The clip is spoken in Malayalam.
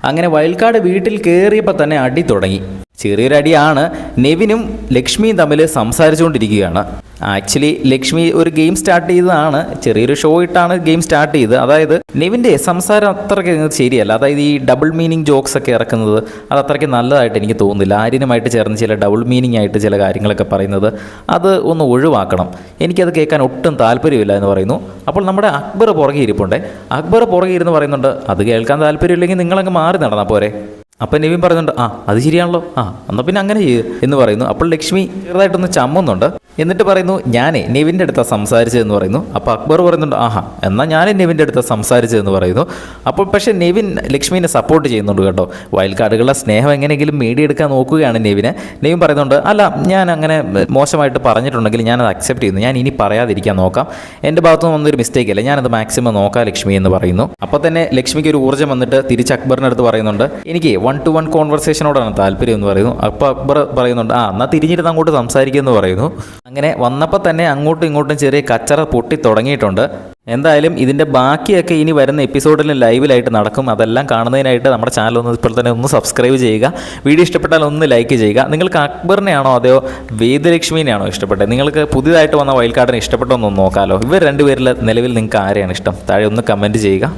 അങ്ങനെ വൈൽഡ് കാർഡ് വീട്ടിൽ കയറിയപ്പോൾ തന്നെ അടി തുടങ്ങി. ചെറിയൊരടിയാണ്. നെവിനും ലക്ഷ്മിയും തമ്മിൽ സംസാരിച്ചുകൊണ്ടിരിക്കുകയാണ്. ആക്ച്വലി ലക്ഷ്മി ഒരു ഗെയിം സ്റ്റാർട്ട് ചെയ്തതാണ്, ചെറിയൊരു ഷോ ഇട്ടാണ് ഗെയിം സ്റ്റാർട്ട് ചെയ്തത്. അതായത് നെവിൻ്റെ സംസാരം അത്രയ്ക്ക് ശരിയല്ല. അതായത് ഈ ഡബിൾ മീനിങ് ജോക്സ് ഒക്കെ ഇറക്കുന്നത് അത് അത്രയ്ക്ക് നല്ലതായിട്ട് എനിക്ക് തോന്നുന്നില്ല. ആര്യനുമായിട്ട് ചേർന്ന് ചില ഡബിൾ മീനിങ് ആയിട്ട് ചില കാര്യങ്ങളൊക്കെ പറയുന്നത് അത് ഒന്ന് ഒഴിവാക്കണം. എനിക്കത് കേൾക്കാൻ ഒട്ടും താല്പര്യമില്ല എന്ന് പറയുന്നു. അപ്പോൾ നമ്മുടെ അക്ബർ പുറകെ ഇരിപ്പുണ്ട്. അക്ബർ പുറകെ ഇരുന്ന് പറയുന്നുണ്ട്, അത് കേൾക്കാൻ താല്പര്യമില്ലെങ്കിൽ നിങ്ങളങ്ങ് മാറി നടന്നാൽ പോരെ. അപ്പം നെവിൻ പറയുന്നുണ്ട്, അത് ശരിയാണല്ലോ, എന്നാൽ പിന്നെ അങ്ങനെ ചെയ്യ് എന്ന് പറയുന്നു. അപ്പോൾ ലക്ഷ്മി ചെറുതായിട്ടൊന്ന് ചമ്മുന്നുണ്ട്. എന്നിട്ട് പറയുന്നു, ഞാനേ നെവിൻ്റെ അടുത്താണ് സംസാരിച്ചതെന്ന് പറയുന്നു. അപ്പോൾ അക്ബർ പറയുന്നുണ്ട്, എന്നാൽ ഞാൻ നെവിൻ്റെ അടുത്താണ് സംസാരിച്ചതെന്ന് പറയുന്നു. അപ്പോൾ പക്ഷേ നെവിൻ ലക്ഷ്മീനെ സപ്പോർട്ട് ചെയ്യുന്നുണ്ട് കേട്ടോ. വൈൽഡ് കാർഡുകളുടെ സ്നേഹം എങ്ങനെയെങ്കിലും നേടിയെടുക്കാൻ നോക്കുകയാണ് നെവിന്. നെവിൻ പറയുന്നുണ്ട്, അല്ല ഞാൻ അങ്ങനെ മോശമായിട്ട് പറഞ്ഞിട്ടുണ്ടെങ്കിൽ ഞാനത് അക്സെപ്റ്റ് ചെയ്യുന്നു, ഞാൻ ഇനി പറയാതിരിക്കാൻ നോക്കാം, എൻ്റെ ഭാഗത്തുനിന്ന് വന്നൊരു മിസ്റ്റേക്ക് അല്ല, ഞാനത് മാക്സിമം നോക്കാം ലക്ഷ്മി എന്ന് പറയുന്നു. അപ്പോൾ തന്നെ ലക്ഷ്മിക്ക് ഒരു ഊർജ്ജം വന്നിട്ട് തിരിച്ച് അക്ബറിൻ്റെ അടുത്ത് പറയുന്നുണ്ട്, എനിക്ക് 1-to-1 കോൺവെർസേഷനോടാണ് താല്പര്യം എന്ന് പറയുന്നു. അപ്പോൾ അക്ബർ പറയുന്നുണ്ട്, എന്നാൽ തിരിഞ്ഞിരുന്ന് അങ്ങോട്ട് സംസാരിക്കുമെന്ന് പറയുന്നു. അങ്ങനെ വന്നപ്പോൾ തന്നെ അങ്ങോട്ടും ഇങ്ങോട്ടും ചെറിയ കച്ചറ പൊട്ടി തുടങ്ങിയിട്ടുണ്ട്. എന്തായാലും ഇതിൻ്റെ ബാക്കിയൊക്കെ ഇനി വരുന്ന എപ്പിസോഡിൽ ലൈവിലായിട്ട് നടക്കും. അതെല്ലാം കാണുന്നതിനായിട്ട് നമ്മുടെ ചാനൽ ഇപ്പോൾ തന്നെ ഒന്ന് സബ്സ്ക്രൈബ് ചെയ്യുക. വീഡിയോ ഇഷ്ടപ്പെട്ടാൽ ഒന്ന് ലൈക്ക് ചെയ്യുക. നിങ്ങൾക്ക് അക്ബറിനെയാണോ അതെയോ വേദലക്ഷ്മിനെയാണോ ഇഷ്ടപ്പെട്ടത്? നിങ്ങൾക്ക് പുതിയതായിട്ട് വന്ന വൈൽഡ് കാർഡിനെ ഇഷ്ടപ്പെട്ടൊന്നും നോക്കാമല്ലോ. ഇവർ രണ്ടുപേരിൽ നിലവിൽ നിങ്ങൾക്ക് ആരെയാണ് ഇഷ്ടം? താഴെ ഒന്ന് കമൻറ്റ് ചെയ്യുക.